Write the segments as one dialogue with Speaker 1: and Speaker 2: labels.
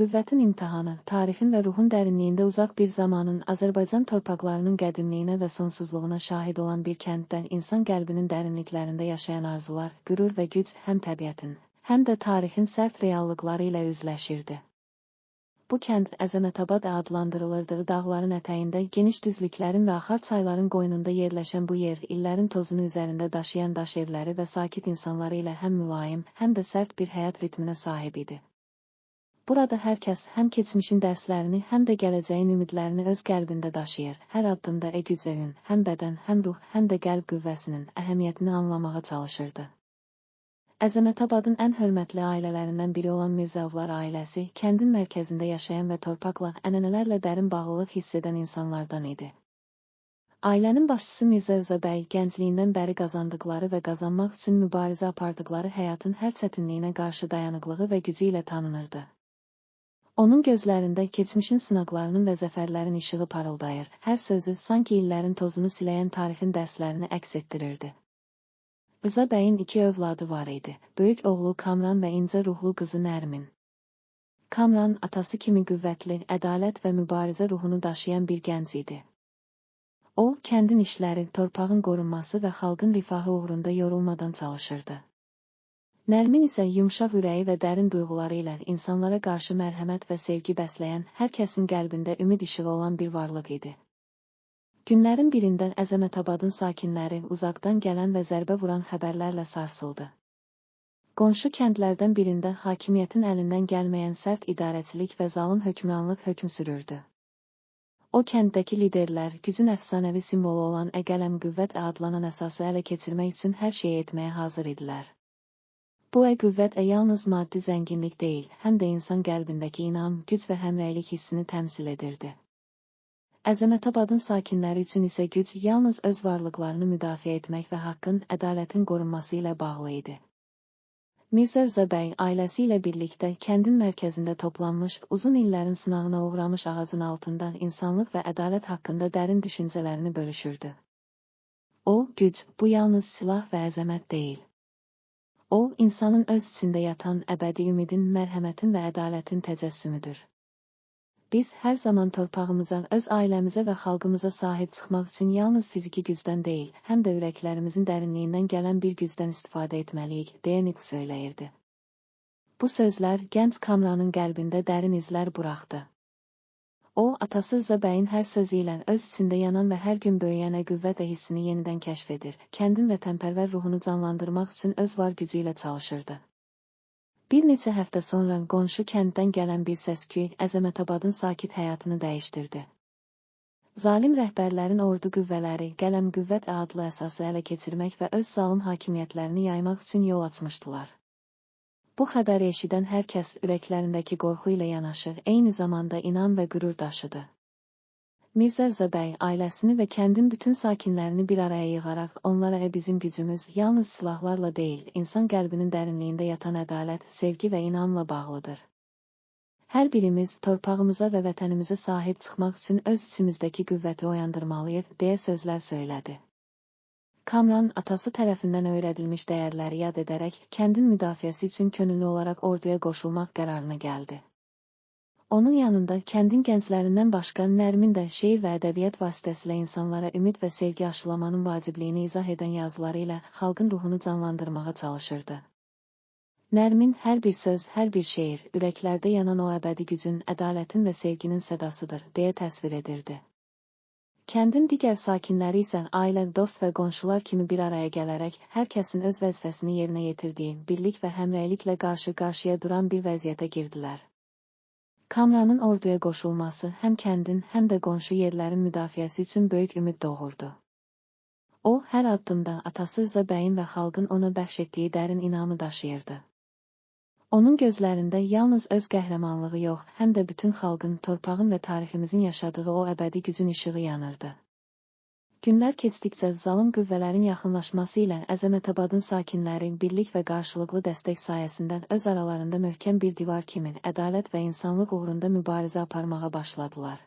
Speaker 1: Qüvvətin imtahanı, tarixin və ruhun dərinliyində uzaq bir zamanın Azərbaycan torpaqlarının qədimliyinə və sonsuzluğuna şahid olan bir kənddən insan qəlbinin dərinliklərində yaşayan arzular, qürur və güc həm təbiətin, həm də tarixin sərt reallıqları ilə üzləşirdi. Bu kənd Əzəmətabad adlandırılırdı. Dağların ətəyində, geniş düzlüklərin və axar çayların qoynunda yerləşən bu yer, illərin tozunu üzərində daşıyan daş evləri və sakit insanları ilə həm mülayim, həm də sərt bir həyat ritminə sahib idi. Burada hər kəs həm keçmişin dərslərini, həm də gələcəyin ümidlərini öz qəlbində daşıyır. Hər addımda gücün, həm bədən, həm ruh, həm də qəlb qüvvəsinin əhəmiyyətini anlamağa çalışırdı. Əzəmətabadın ən hörmətli ailələrindən biri olan Mirzəovlar ailəsi, kəndin mərkəzində yaşayan və torpaqla, ənənələrlə dərin bağlılıq hiss edən insanlardan idi. Ailənin başçısı Mirzə Rza bəy, gəncliyindən bəri qazandıqları və qazanmaq üçün mübarizə apardıqları həyatın hər çətinliyinə qarşı dayanıqlığı və gücü ilə tanınırdı. Onun gözlərində keçmişin sınaqlarının və zəfərlərin işığı parıldayır, hər sözü sanki illərin tozunu siləyən tarixin dərslərini əks etdirirdi. Rza bəyin 2 övladı var idi. Böyük oğlu Kamran və incə ruhlu qızı Nərmin. Kamran, atası kimi qüvvətli, ədalət və mübarizə ruhunu daşıyan bir gənc idi. O, kəndin işləri, torpağın qorunması və xalqın rifahı uğrunda yorulmadan çalışırdı. Nərmin isə yumşaq ürəyi və dərin duyğuları ilə insanlara qarşı mərhəmət və sevgi bəsləyən, hər kəsin qəlbində ümid işığı olan bir varlıq idi. Günlərin birində Əzəmətabadın sakinləri uzaqdan gələn və zərbə vuran xəbərlərlə sarsıldı. Qonşu kəndlərdən birində hakimiyyətin əlindən gəlməyən sərt idarəçilik və zalım hökmranlıq hökm sürürdü. O kənddəki liderlər, gücün əfsanəvi simvolu olan Əqələm qüvvət adlanan əsası ələ keçirmək üçün hər şeyi etməyə hazır idilər. Bu qüvvət yalnız maddi zənginlik deyil, həm də insan qəlbindəki inam, güc və həmrəylik hissini təmsil edirdi. Əzəmətabadın sakinləri üçün isə güc yalnız öz varlıqlarını müdafiə etmək və haqqın, ədalətin qorunması ilə bağlı idi. Mirzə Rza bəy ailəsi ilə birlikdə kəndin mərkəzində toplanmış, uzun illərin sınağına uğramış ağacın altından insanlıq və ədalət haqqında dərin düşüncələrini bölüşürdü. O, güc, bu yalnız silah və əzəmət deyil. O, insanın öz içində yatan əbədi ümidin, mərhəmətin və ədalətin təcəssümüdür. Biz hər zaman torpağımıza, öz ailəmizə və xalqımıza sahib çıxmaq üçün yalnız fiziki gücdən deyil, həm də ürəklərimizin dərinliyindən gələn bir gücdən istifadə etməliyik, deyə Nitq söyləyirdi. Bu sözlər gənc Kamranın qəlbində dərin izlər buraxdı. O, atası Rza bəyin hər sözü ilə öz içində yanan və hər gün böyüyən qüvvət hissini yenidən kəşf edir, kəndin vətənpərvər ruhunu canlandırmaq üçün öz var gücü ilə çalışırdı. Bir neçə həftə sonra qonşu kənddən gələn bir səs-küy Əzəmətabadın sakit həyatını dəyişdirdi. Zalim rəhbərlərin ordu qüvvələri Qələm qüvvət adlı əsası ələ keçirmək və öz zalım hakimiyyətlərini yaymaq üçün yol açmışdılar. Bu xəbəri eşidən hər kəs ürəklərindəki qorxu ilə yanaşı, eyni zamanda inam və qürur daşıdı. Mirzə Rza bəy ailəsini və kəndin bütün sakinlərini bir araya yığaraq onlara bizim gücümüz yalnız silahlarla deyil, insan qəlbinin dərinliyində yatan ədalət, sevgi və inamla bağlıdır. Hər birimiz torpağımıza və vətənimizə sahib çıxmaq üçün öz içimizdəki qüvvəti oyandırmalıyıq, deyə sözlər söylədi. Kamran atası tərəfindən öyrədilmiş dəyərləri yad edərək kəndin müdafiəsi üçün könüllü olaraq orduya qoşulmaq qərarına gəldi. Onun yanında kəndin gənclərindən başqa Nərmin də şeir və ədəbiyyat vasitəsilə insanlara ümid və sevgi aşılamanın vacibliyini izah edən yazıları ilə xalqın ruhunu canlandırmağa çalışırdı. Nərmin hər bir söz, hər bir şeir, ürəklərdə yanan o əbədi gücün, ədalətin və sevginin sədasıdır, deyə təsvir edirdi. Kəndin digər sakinləri isə ailə, dost və qonşular kimi bir araya gələrək, hər kəsin öz vəzifəsini yerinə yetirdiyi, birlik və həmrəyliklə qarşı-qarşıya duran bir vəziyyətə girdilər. Kamranın orduya qoşulması həm kəndin, həm də qonşu yerlərin müdafiəsi üçün böyük ümid doğurdu. O, hər addımda atası Rza bəyin və xalqın ona bəxş etdiyi dərin inamı daşıyırdı. Onun gözlərində yalnız öz qəhrəmanlığı yox, həm də bütün xalqın, torpağın və tariximizin yaşadığı o əbədi gücün işığı yanırdı. Günlər keçdikcə zalım qüvvələrin yaxınlaşması ilə Əzəmətabadın sakinləri birlik və qarşılıqlı dəstək sayəsində öz aralarında möhkəm bir divar kimi ədalət və insanlıq uğrunda mübarizə aparmağa başladılar.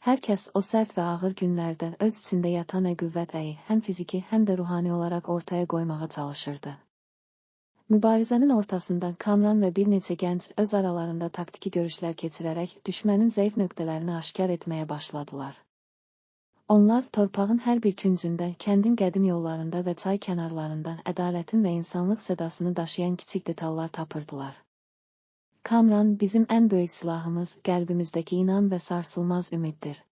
Speaker 1: Hər kəs o sərt və ağır günlərdə öz içində yatan qüvvəti həm fiziki, həm də ruhani olaraq ortaya qoymağa çalışırdı. Mübarizənin ortasında Kamran və bir neçə gənc öz aralarında taktiki görüşlər keçirərək düşmənin zəif nöqtələrini aşkar etməyə başladılar. Onlar torpağın hər bir küncündə, kəndin qədim yollarında və çay kənarlarında ədalətin və insanlıq sədasını daşıyan kiçik detallar tapırdılar. Kamran, bizim ən böyük silahımız, qəlbimizdəki inam və sarsılmaz ümiddir.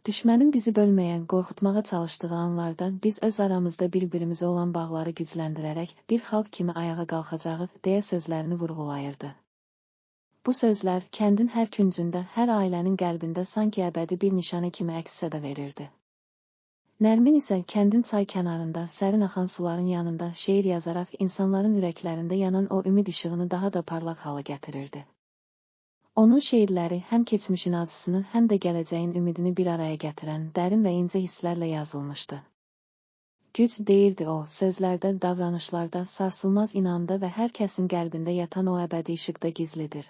Speaker 1: Düşmənin bizi bölməyən, qorxutmağa çalışdığı anlarda biz öz aramızda bir-birimizə olan bağları gücləndirərək bir xalq kimi ayağa qalxacağıq deyə sözlərini vurğulayırdı. Bu sözlər kəndin hər küncündə, hər ailənin qəlbində sanki əbədi bir nişanə kimi əks-səda verirdi. Nərmin isə kəndin çay kənarında, sərin axan suların yanında şeir yazaraq insanların ürəklərində yanan o ümid işığını daha da parlaq hala gətirirdi. Onun şeirləri həm keçmişin acısını, həm də gələcəyin ümidini bir araya gətirən dərin və incə hisslərlə yazılmışdı. Güc, deyirdi o, sözlərdə, davranışlarda, sarsılmaz inamda və hər kəsin qəlbində yatan o əbədi işıqda gizlidir.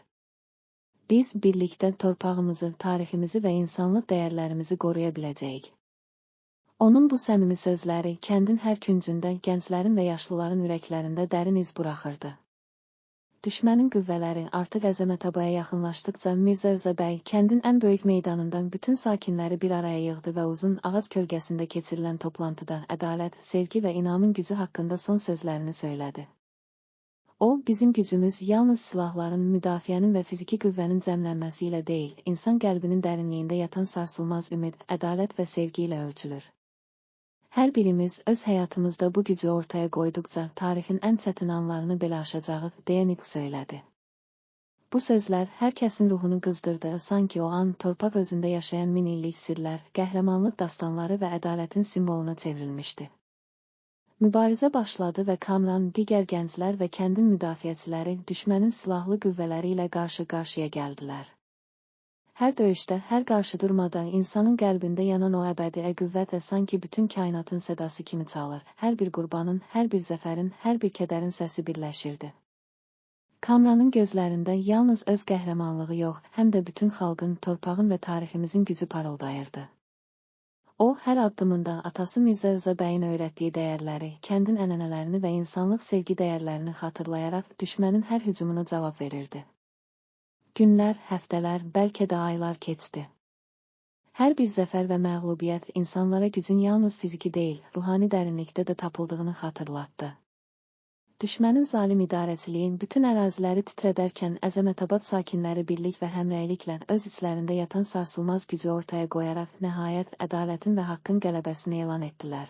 Speaker 1: Biz birlikdə torpağımızı, tariximizi və insanlıq dəyərlərimizi qoruya biləcəyik. Onun bu səmimi sözləri kəndin hər küncündə, gənclərin və yaşlıların ürəklərində dərin iz buraxırdı. Düşmənin qüvvələri artıq Əzəmətabaya yaxınlaşdıqca Mirzə Rza bəy kəndin ən böyük meydanından bütün sakinləri bir araya yığdı və uzun ağac kölgəsində keçirilən toplantıda ədalət, sevgi və inamın gücü haqqında son sözlərini söylədi. O, bizim gücümüz yalnız silahların, müdafiənin və fiziki qüvvənin cəmlənməsi ilə deyil, insan qəlbinin dərinliyində yatan sarsılmaz ümid, ədalət və sevgi ilə ölçülür. Hər birimiz öz həyatımızda bu gücü ortaya qoyduqca tarixin ən çətin anlarını belə aşacağıq, deyə Nitq söylədi. Bu sözlər hər kəsin ruhunu qızdırdı, sanki o an torpaq özündə yaşayan min illik sirlər, qəhrəmanlıq dastanları və ədalətin simvoluna çevrilmişdi. Mübarizə başladı və Kamran, digər gənclər və kəndin müdafiəçiləri düşmənin silahlı qüvvələri ilə qarşı-qarşıya gəldilər. Hər döyüşdə, hər qarşıdurmada insanın qəlbində yanan o əbədi qüvvət sanki bütün kainatın sədası kimi çalır. Hər bir qurbanın, hər bir zəfərin, hər bir kədərin səsi birləşirdi. Kamranın gözlərində yalnız öz qəhrəmanlığı yox, həm də bütün xalqın, torpağın və tariximizin gücü parıldayırdı. O, hər addımında atası Mirzə Rza bəyin öyrətdiyi dəyərləri, kəndin ənənələrini və insanlıq sevgi dəyərlərini xatırlayaraq düşmənin hər hücumuna cavab verirdi. Günlər, həftələr, bəlkə də aylar keçdi. Hər bir zəfər və məğlubiyyət insanlara gücün yalnız fiziki deyil, ruhani dərinlikdə də tapıldığını xatırlatdı. Düşmənin zalim idarəçiliyi bütün əraziləri titrədərkən Əzəmətabad sakinləri birlik və həmrəyliklə öz içlərində yatan sarsılmaz gücü ortaya qoyaraq nəhayət ədalətin və haqqın qələbəsini elan etdilər.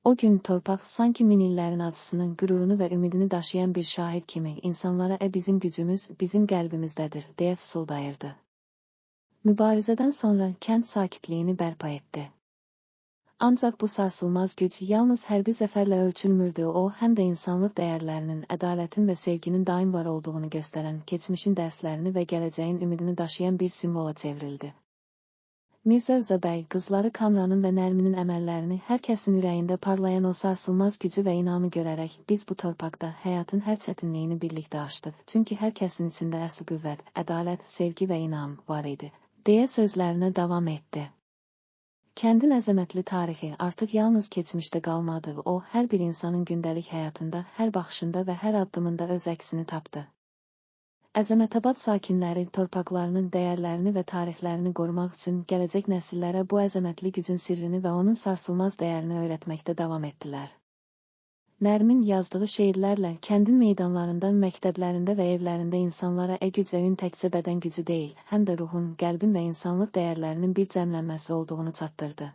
Speaker 1: O gün torpaq sanki min illərin acısının, qürurunu və ümidini daşıyan bir şahid kimi insanlara bizim gücümüz, bizim qəlbimizdədir, deyə fısıldayırdı. Mübarizədən sonra kənd sakitliyini bərpa etdi. Ancaq bu sarsılmaz güc yalnız hərbi zəfərlə ölçülmürdü, o həm də insanlıq dəyərlərinin, ədalətin və sevginin daim var olduğunu göstərən, keçmişin dərslərini və gələcəyin ümidini daşıyan bir simvola çevrildi. Mirzə Rza bəy, qızları Kamranın və Nərminin əməllərini, hər kəsin ürəyində parlayan o sarsılmaz gücü və inamı görərək, biz bu torpaqda həyatın hər çətinliyini birlikdə aşdıq, çünki hər kəsin içində əsl qüvvət, ədalət, sevgi və inam var idi, deyə sözlərinə davam etdi. Kəndin əzəmətli tarixi artıq yalnız keçmişdə qalmadı, o, hər bir insanın gündəlik həyatında, hər baxışında və hər addımında öz əksini tapdı. Əzəmətabad sakinləri torpaqlarının dəyərlərini və tarixlərini qorumaq üçün gələcək nəsillərə bu əzəmətli gücün sirrini və onun sarsılmaz dəyərini öyrətməkdə davam etdilər. Nərmin yazdığı şeirlərlə kəndin meydanlarında, məktəblərində və evlərində insanlara gücün təkcə bədən gücü deyil, həm də ruhun, qəlbin və insanlıq dəyərlərinin bir cəmlənməsi olduğunu çatdırdı.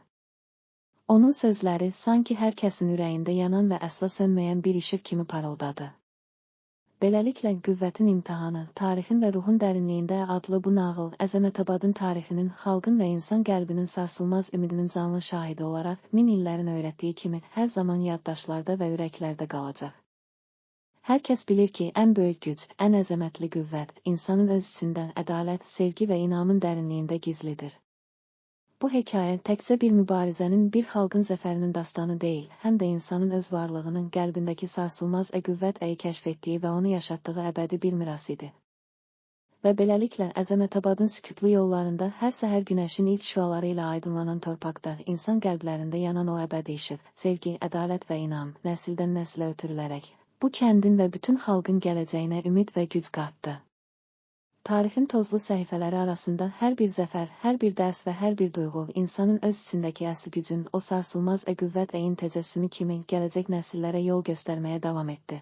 Speaker 1: Onun sözləri sanki hər kəsin ürəyində yanan və əsla sönməyən bir işıq kimi parıldadı. Beləliklə, Qüvvətin imtahanı, tarixin və ruhun dərinliyində adlı bu nağıl, Əzəmətabadın tarixinin, xalqın və insan qəlbinin sarsılmaz ümidinin canlı şahidi olaraq min illərin öyrətdiyi kimi hər zaman yaddaşlarda və ürəklərdə qalacaq. Hər kəs bilir ki, ən böyük güc, ən əzəmətli qüvvət, insanın öz içində ədalət, sevgi və inamın dərinliyində gizlidir. Bu hekayə təkcə bir mübarizənin, bir xalqın zəfərinin dastanı deyil, həm də insanın öz varlığının, qəlbindəki sarsılmaz qüvvət kəşf etdiyi və onu yaşatdığı əbədi bir miras idi. Və beləliklə, Əzəmətabadın sükutlu yollarında hər səhər günəşin ilk şüaları ilə aydınlanan torpaqda, insan qəlblərində yanan o əbədi işıq, sevgi, ədalət və inam, nəsildən nəsilə ötürülərək, bu kəndin və bütün xalqın gələcəyinə ümid və güc qatdı. Tarixin tozlu səhifələri arasında hər bir zəfər, hər bir dərs və hər bir duyğu insanın öz içindəki əsli gücün, o sarsılmaz qüvvət təcəssümü kimi gələcək nəsillərə yol göstərməyə davam etdi.